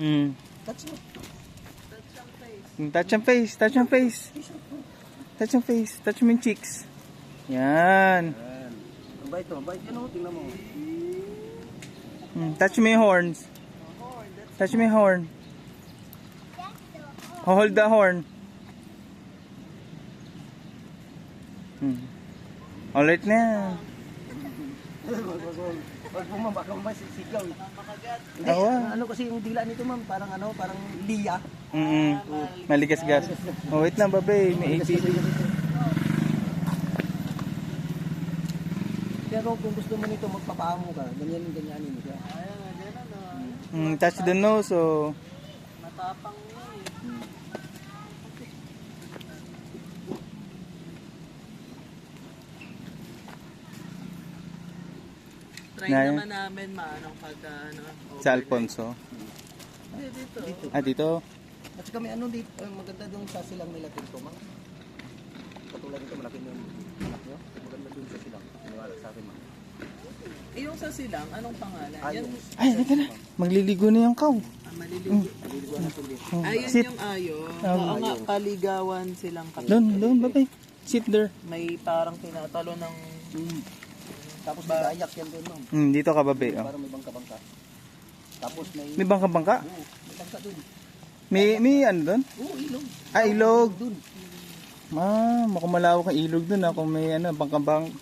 Mm. Touch mo. Touch ang face. Touch ang face. Touch ang face. Touch mo yung cheeks. Yan. Ayan. Mabait to. Mabait yan o. Tingnan mo. Touch mo yung horns. Touch mo yung horn. Hold the horn. Alright na. Wag mo ma'am, baka mamaya sisigaw. Hindi, Awa. ano kasi yung dila nito ma'am, parang ano, parang liya. Maligas-gas. Oh, wait lang, babe. May APD. Pero kung gusto mo nito magpapaamo ka, ganyan-ganyanin mo siya. Touch the nose, so... Matapang yun eh. Try naman namin maanong pagka ano, Sa Alfonso. Hindi, dito. Dito. At saka may ano dito, maganda dong sa silang nila dito ma'am. Katulad nito, malaki yung anak nyo. Maganda dun sa silang. Maniwala sa akin ma'am. Eh, yung sa silang, anong pangalan? Ayo. Yan, Ay, halika na. Magliligo na yung cow. maliligo. Maliligoan na tuloy. Ayun Sit. yung ayo. Ah, Oo nga, kaligawan silang kami. Doon, babe. Sit there. May parang tinatalo ng... Tapos may ayak yan doon ma'am. Dito ka, babe. Oh. Parang may bangka-bangka. Tapos may... May bangka-bangka? Oo, may bangka doon. May ano doon? Oo, ilog. Ilog. Doon. Mukhang malawak ang ilog doon. Kung may ano,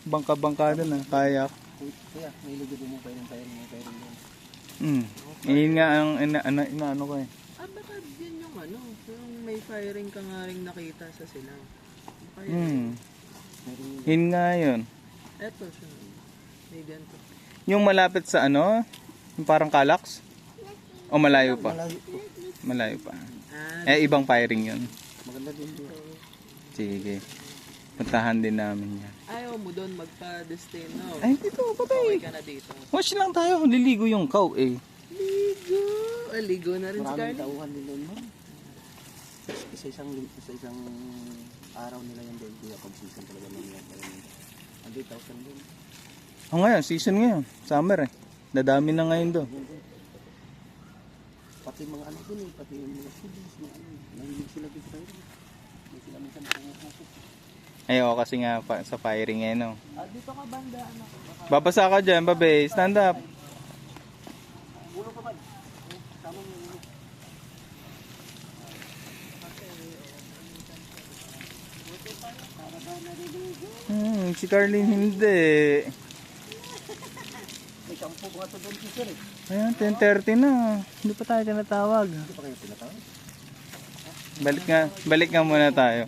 bangka-bangka doon. Kayak. Kaya, may ilog doon yung pairing doon. Yun nga ang inaano ko eh. baka yun yung ano, yung may firing ka nga rin nakita sa silang. Baka Yun nga yun. Eto siya. May ganito. Yung malapit sa ano, yung parang Calax? O malayo pa? Malayo pa. Ibang firing yun. Maganda din doon. Sige. Puntahan din namin yan. Ayaw mo doon magpa-destino. Ay, dito, Okay patay. ka na dito. Watch lang tayo. Liligo yung cow eh. Ligo! Ligo na rin si Maraming Carly. tauhan din doon ma'am. Isa-isang araw nila yung doon. Kaya pag-season talaga nila. 100,000 doon. Ngayon, season ngayon. Summer eh. Dadami na ngayon doon. Pati mga ano doon eh. Pati yung mga students. Nahilig sila dito tayo. Hindi sila minsan nakukukuk. Ayaw kasi nga sa firing eh no. Dito ka banda, anak. Babasa ka dyan, babe. Stand up. Ulo pa ba? Tama mo yung ulo. Si Carlin hindi. May shampoo nga ito doon teacher eh. Ayan, 10:30 na. Hindi pa tayo tinatawag. Hindi pa kayo tinatawag? Balik nga muna tayo.